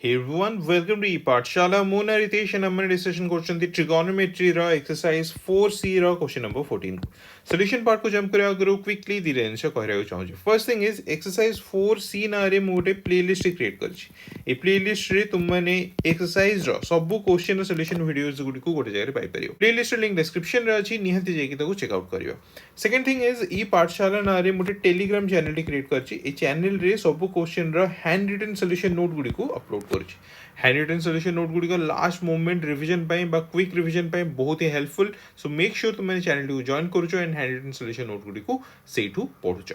Hey everyone, welcome to ePathshala. Mo na Ritesh and Amman discussion question the trigonometry ra exercise 4C ra question number 14. Solution part को jump करेगा करो quickly धीरे answer कहरेको चाहूँ. First thing is exercise 4C ना रे मोटे playlist create करछि. ए playlist रे तुम माने exercise रा सबु question रा solution videos गुडी को गोटे जगह रे पाई परियो. Playlist link description रे अछि निहाती जाई कि ताको check out करियो. Second thing is ePathshala ना रे मोटे telegram channel टी create करछि. ए channel रे सबु question रा hand written solution note गुडी को upload କରୁଛି. हैंड रिटन सॉल्यूशन नोट गुडी का लास्ट मोमेंट रिवीजन पाई बा क्विक रिवीजन पाई बहुत ही हेल्पफुल. सो मेक श्योर तुम चैनल को जॉइन करूछ and hand written solution note गुडी को सेठू पढुछ.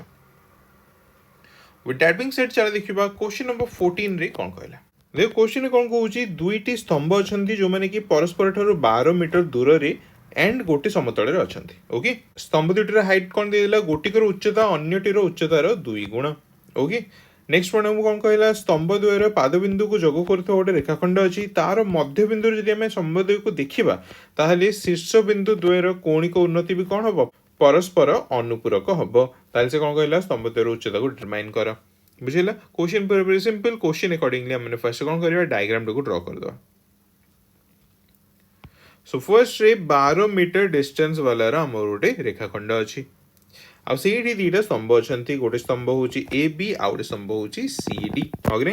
विथ दैट बीइंग सेड चला देखिबा क्वेश्चन नंबर 14 रे कोन कहला. देखो क्वेश्चन कोन कहूची दुईटी स्तंभ अछंती जो माने कि परस्पर ठारो 12 मीटर दूर रे एंड गोटे समतल रे अछंती. ओके स्तंभ दुटीर हाइट कोन देला गोटिकर उच्चता अन्यटीर उच्चतार 2 गुण. ओके नेक्स्ट पॉइंट हमको कौन कहला स्तंभ द्वयर पाद बिंदु को जोग करथो गोटे रेखाखंड अछि तार मध्य बिंदु जदि हमें स्तंभ को देखिबा ताहले शीर्ष बिंदु द्वयर कोणिक उन्नति भी कोन हबो परस्पर अनुपूरक हबो. ताहले से कोन कहला स्तंभ द्वयर उच्चता को डिटरमाइन कर. बुझिला क्वेश्चन पूरा सिंपल क्वेश्चन अकॉर्डिंगली हमने फर्स्ट कोन करिवा डायग्राम को ड्रा कर दो. So first ray 12 metre distance वाला रा हमर गोटे रेखाखंड अछि. आ सीडी दीटा स्तंभ अछंती गोटे स्तंभ होची ए बी आ गोटे स्तंभ होची सी डी. अग्रे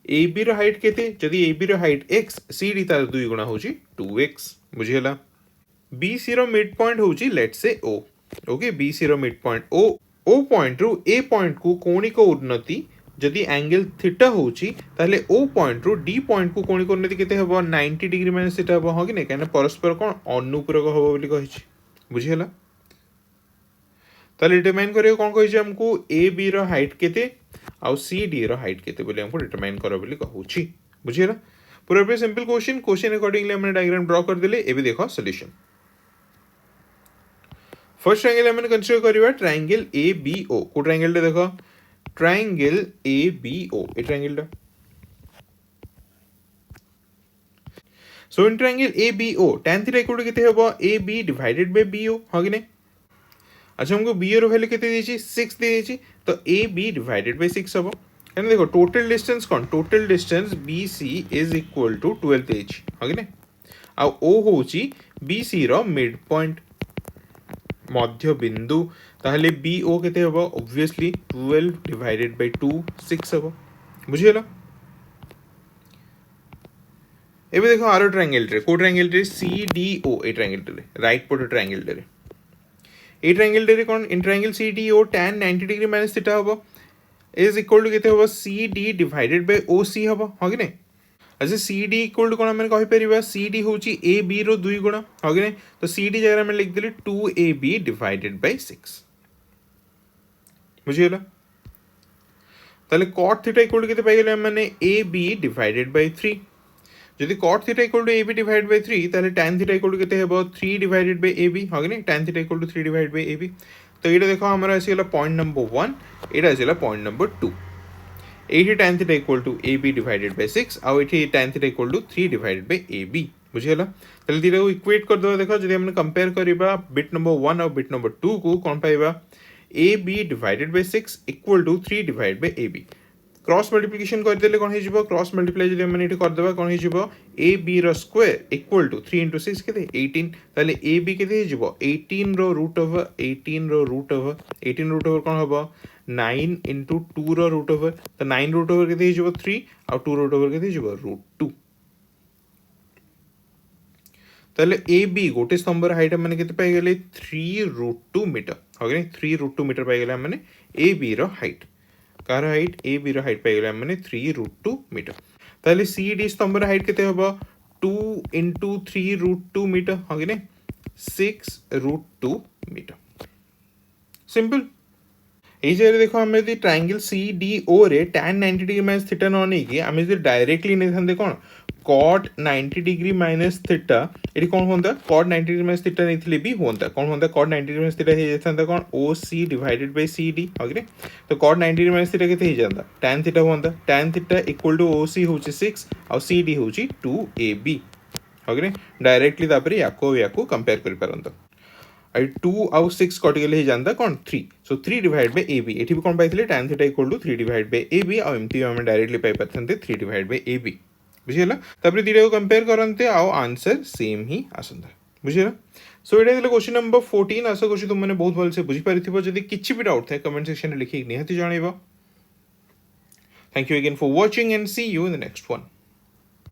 ए बी रो हाइट केते जदी ए बी रो हाइट x सी डी तार 2 गुणा होची 2x. बुझियला बी सी रो मिड पॉइंट होची let's say o. Okay B C रो मिड पॉइंट o पॉइंट रो ए पॉइंट को कोणिक उन्नति जदी एंगल थीटा होची ताले o पॉइंट रो d पॉइंट को कोणिक उन्नति केते हबो 90 डिग्री माइनस थीटा हबो. हो कि नै काने परस्पर कोन अनुपूरक हबो बोली कहिछि. बुझियला ताले डिटरमाइन करियो कोन कहि हमको ए बी रो हाइट केते आ सी डी रो हाइट केते बोले हमको डिटरमाइन करो बोली कहूची. बुझियला पूरा सिंपल क्वेश्चन अकॉर्डिंगली हमने डायग्राम ड्रा कर देले. एबे देखो सॉल्यूशन. फर्स्ट ट्रायंगल हमने कंसीडर करिवा ट्रायंगल ए बी ओ. को ट्रायंगल देखो triangle A B O A triangle दा. So in triangle A B O tan theta equal to केते हबो A B divided by B O. हो कि नै. अच्छा हमको बी रो वैल्यू केते देछि 6 दे देछि तो ए बी डिवाइडेड बाय 6 हबो. एंड देखो टोटल डिस्टेंस कोन total distance B C is equal to 12 देछि. हो कि नै. आ ओ होछि बी सी रो मिड पॉइंट मध्य बिंदु ताहले बी ओ केते हबो ऑब्वियसली 12 डिवाइडेड बाय 2 6 हबो. बुझियला एबे देखो आरो ट्रायंगल रे को ट्रायंगल रे C D O A triangle रे राइट पट ट्रायंगल रे ए ट्रायंगल रे कोन in triangle C D O tan 90 degree minus theta हबो इज इक्वल टू केते हबो C D divided by O C हबो. हो कि नै. अच्छा सी डी इक्वल टू कोन हम कहि परिबा सी डी होची ए बी रो 2 गुणा. हो कि नै. तो सी डी जगह में लिख देले 2ab डिवाइडेड बाय 6. बुझियला ताले cot थीटा इक्वल टू केते पाइ गेले माने ab डिवाइडेड बाय 3. जदि cot theta equal to ab divided by 3 ताले tan थीटा इक्वल टू केते हेबो 3 डिवाइडेड बाय ab. हो कि नै. tan theta equal to 3 divided by ab. तो एटा देखो हमरा आसी गेला पॉइंट नंबर 1 एटा आसी गेला पॉइंट नंबर 2. एठी tan theta equal to ab divided by 6 आ एठी tan theta equal to 3 divided by ab. बुझियला ताले दिरा को इक्वेट कर दो. देखो जदि हम कंपेयर करिबा बिट नंबर 1 और बिट नंबर 2 को कोन पाइबा ab divided by 6 equal to 3 divided by ab. Cross multiplication कर देले कोन हे जिवो क्रॉस मल्टीप्लाई जदि हम एठी कर देबा कोन हे जिवो ab रो स्क्वायर इक्वल टू 3 into 6 केते 18. ताले ab केते हे जिवो 18 रो रूट ओवर 18 रो रूट ओवर 18 रूट ओवर कोन हबो 9 into 2 रो रूट ओवर. तो 9 रूट ओवर केते हे जिवो 3 और 2 रूट ओवर केते हे जिवो रूट 2. ताले ab गोटे स्तंभ रो हाइट हमने केते पाइ गेले 3 रूट 2 मीटर. हो गने 3 रूट 2 मीटर पाइ गेले हमने ab रो हाइट कार हाइट ए बी रो हाइट पाइ गेले हमने 3 रूट 2 मीटर. ताले सी डी स्तंभ रो हाइट केते हबो 2 into 3 रूट 2 मीटर. हो गने 6 रूट 2 मीटर. सिंपल ए जे देखो हम यदि ट्रायंगल सी डी ओ रे tan 90 डिग्री माइनस थीटा न नै कि हम यदि डायरेक्टली नै थांदे कोन cot 90 डिग्री माइनस थीटा एटी कोन होंदा cot 90 डिग्री माइनस थीटा नैथिले भी होंदा कोन होंदा cot 90 डिग्री माइनस थीटा हे जाथांदा कोन OC divided by CD. Okay तो cot 90 डिग्री माइनस थीटा केते हे जांदा tan थीटा होंदा tan theta equal to OC होची 6 और CD होची 2AB. ओके डायरेक्टली तापरे याको कंपेयर करि परंतो. आई 2 आउ 6 कटिगले ही जानता कौन 3 so 3 divide by A B एठी भी कौन पाइथिले tan theta equal to 3 divide by A B आ एमती हम डायरेक्टली पाइ परथनते 3 डिवाइड बाय ए बी बुझिला तापर दिटा को कंपेयर करनते आओ आंसर सेम ही आसंदा बुझिला सो एटा दिले क्वेश्चन नंबर 14 आशा करछि तुम माने बहुत भल से बुझि परिथिबो जदि किछि भी डाउट थे कमेंट सेक्शन रे लिखि निहाती जणैबो thank you again for watching and see you in the next one